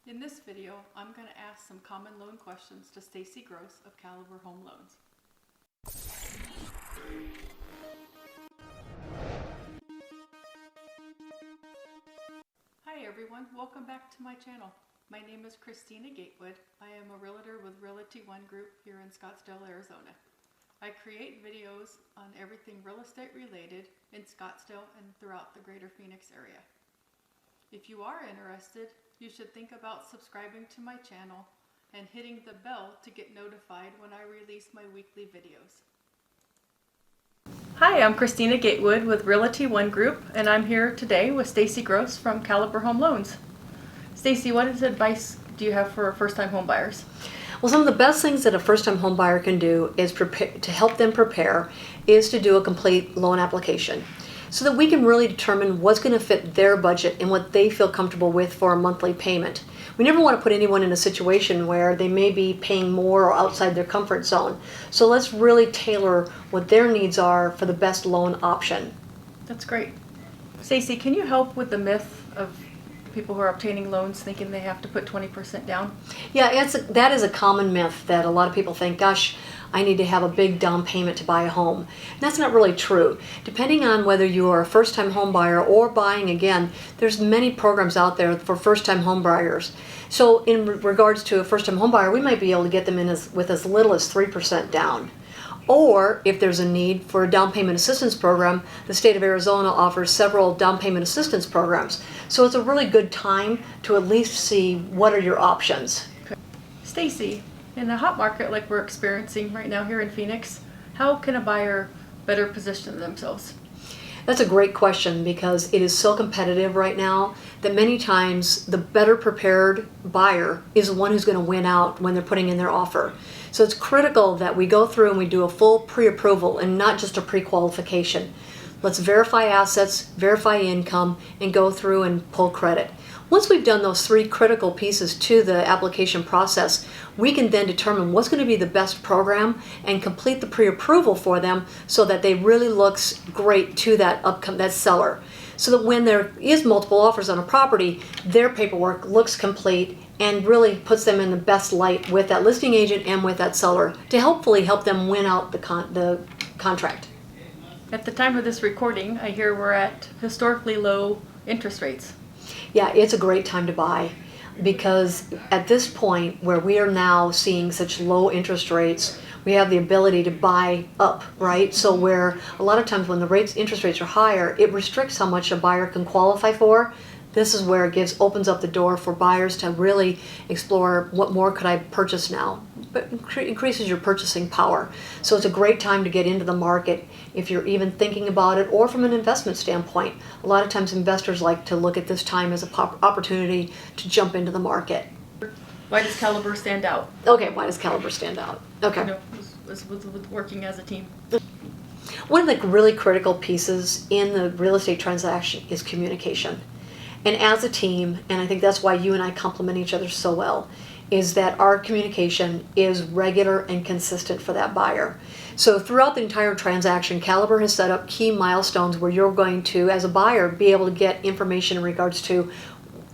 In this video, I'm going to ask some common loan questions to Stacey Gross of Cavalier Home Loans. Hi everyone, welcome back to my channel. My name is Christina Gatewood. I am a realtor with Realty One Group here in Scottsdale, Arizona. I create videos on everything real estate related in Scottsdale and throughout the greater Phoenix area. If you are interested, you should think about subscribing to my channel and hitting the bell to get notified when I release my weekly videos. Hi, I'm Christina Gatewood with Realty One Group, and I'm here today with Stacey Gross from Cavalier Home Loans. Stacey, what advice do you have for first-time home buyers? Well, some of the best things that a first-time home buyer can do is to help them prepare is to do a complete loan application, so that we can really determine what's going to fit their budget and what they feel comfortable with for a monthly payment. We never want to put anyone in a situation where they may be paying more or outside their comfort zone. So let's really tailor what their needs are for the best loan option. That's great. Stacey, can you help with the myth of people who are obtaining loans thinking they have to put 20% down? Yeah, that is a common myth that a lot of people think, gosh, I need to have a big down payment to buy a home. And that's not really true. Depending on whether you are a first-time home buyer or buying again, there's many programs out there for first-time home buyers. So in regards to a first-time home buyer, we might be able to get them in with as little as 3% down. Or if there's a need for a down payment assistance program, the state of Arizona offers several down payment assistance programs. So it's a really good time to at least see what are your options. Stacey, in a hot market like we're experiencing right now here in Phoenix, how can a buyer better position themselves? That's a great question, because it is so competitive right now that many times the better prepared buyer is the one who's going to win out when they're putting in their offer. So it's critical that we go through and we do a full pre-approval and not just a pre-qualification. Let's verify assets, verify income, and go through and pull credit. Once we've done those three critical pieces to the application process, we can then determine what's going to be the best program and complete the pre-approval for them so that they really looks great to that seller. So that when there is multiple offers on a property, their paperwork looks complete and really puts them in the best light with that listing agent and with that seller to hopefully help them win out the contract. At the time of this recording, I hear we're at historically low interest rates. Yeah, it's a great time to buy, because at this point where we are now seeing such low interest rates, we have the ability to buy up, right? So where a lot of times when the interest rates are higher, it restricts how much a buyer can qualify for. This is where it opens up the door for buyers to really explore what more could I purchase now. But increases your purchasing power. So it's a great time to get into the market if you're even thinking about it, or from an investment standpoint. A lot of times investors like to look at this time as an opportunity to jump into the market. Why does Cavalier stand out? Okay, why does Cavalier stand out? Okay. You know, with working as a team. One of the really critical pieces in the real estate transaction is communication. And as a team, and I think that's why you and I complement each other so well, is that our communication is regular and consistent for that buyer. So throughout the entire transaction, Cavalier has set up key milestones where you're going to, as a buyer, be able to get information in regards to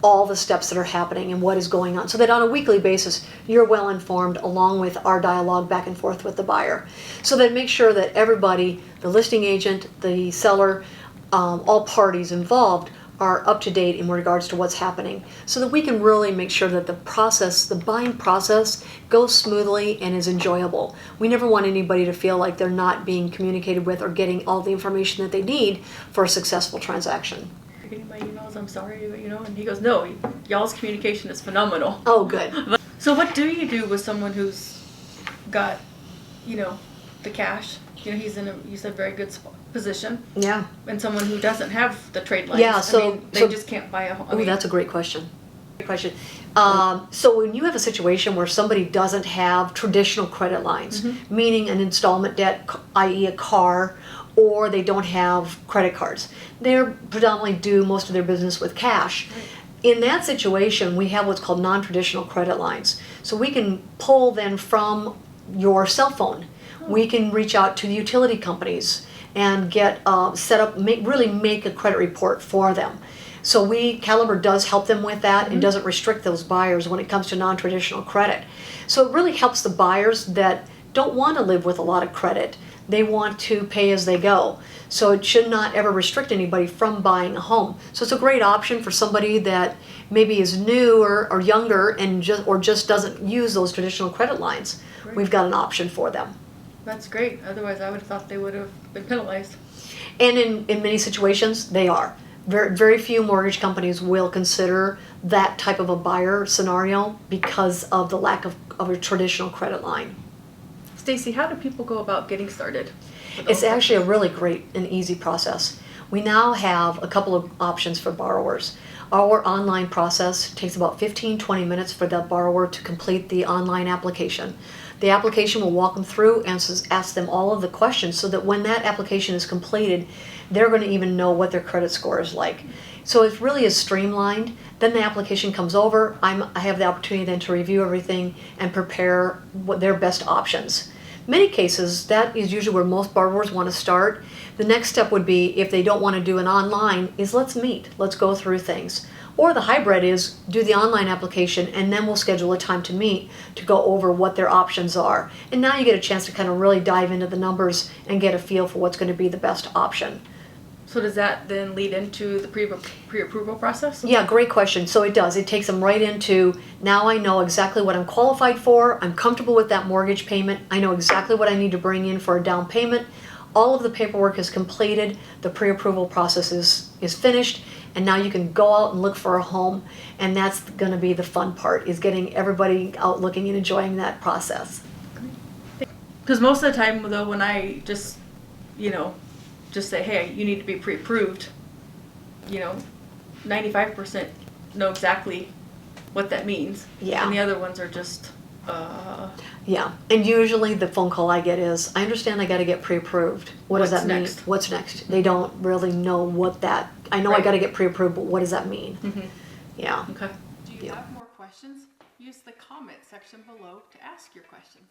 all the steps that are happening and what is going on, so that on a weekly basis you're well informed, along with our dialogue back and forth with the buyer. So that make sure that everybody, the listing agent, the seller, all parties involved, are up to date in regards to what's happening, so that we can really make sure that the buying process goes smoothly and is enjoyable. We never want anybody to feel like they're not being communicated with or getting all the information that they need for a successful transaction. You're getting my emails, I'm sorry, and he goes, no, y'all's communication is phenomenal. Oh, good. So what do you do with someone who's got, the cash? He's in you said very good position. Yeah. And someone who doesn't have the trade lines. Yeah, they just can't buy a home. Oh, that's a great question. So when you have a situation where somebody doesn't have traditional credit lines, meaning an installment debt, i.e. a car, or they don't have credit cards, they predominantly do most of their business with cash. Right. In that situation, we have what's called non-traditional credit lines. So we can pull then from your cell phone. We can reach out to the utility companies and get set up, really make a credit report for them. So Caliber does help them with that and doesn't restrict those buyers when it comes to non-traditional credit. So it really helps the buyers that don't want to live with a lot of credit. They want to pay as they go. So it should not ever restrict anybody from buying a home. So it's a great option for somebody that maybe is new or younger and just doesn't use those traditional credit lines. Great. We've got an option for them. That's great. Otherwise, I would have thought they would have been penalized. And in many situations, they are. Very, very few mortgage companies will consider that type of a buyer scenario because of the lack of a traditional credit line. Stacey, how do people go about getting started? It's actually a really great and easy process. We now have a couple of options for borrowers. Our online process takes about 15-20 minutes for that borrower to complete the online application. The application will walk them through and ask them all of the questions so that when that application is completed, they're going to even know what their credit score is like. So it really is streamlined. Then the application comes over. I have the opportunity then to review everything and prepare what their best options. Many cases, that is usually where most borrowers want to start. The next step would be, if they don't want to do an online, is let's meet. Let's go through things. Or the hybrid is do the online application and then we'll schedule a time to meet to go over what their options are. And now you get a chance to kind of really dive into the numbers and get a feel for what's going to be the best option. So does that then lead into the pre-approval process? Yeah, great question. So it does. It takes them right into, now I know exactly what I'm qualified for. I'm comfortable with that mortgage payment. I know exactly what I need to bring in for a down payment. All of the paperwork is completed. The pre-approval process is finished. And now you can go out and look for a home. And that's going to be the fun part, is getting everybody out looking and enjoying that process. Because most of the time, though, when I just say, hey, you need to be pre-approved, 95% know exactly what that means. Yeah. And the other ones are just, Yeah. And usually the phone call I get is, I understand I got to get pre-approved. What does that mean? Next? What's next? They don't really know what that, I know I Right. got to get pre-approved, but what does that mean? Mm-hmm. Yeah. Okay. Do you Yeah. have more questions? Use the comment section below to ask your questions.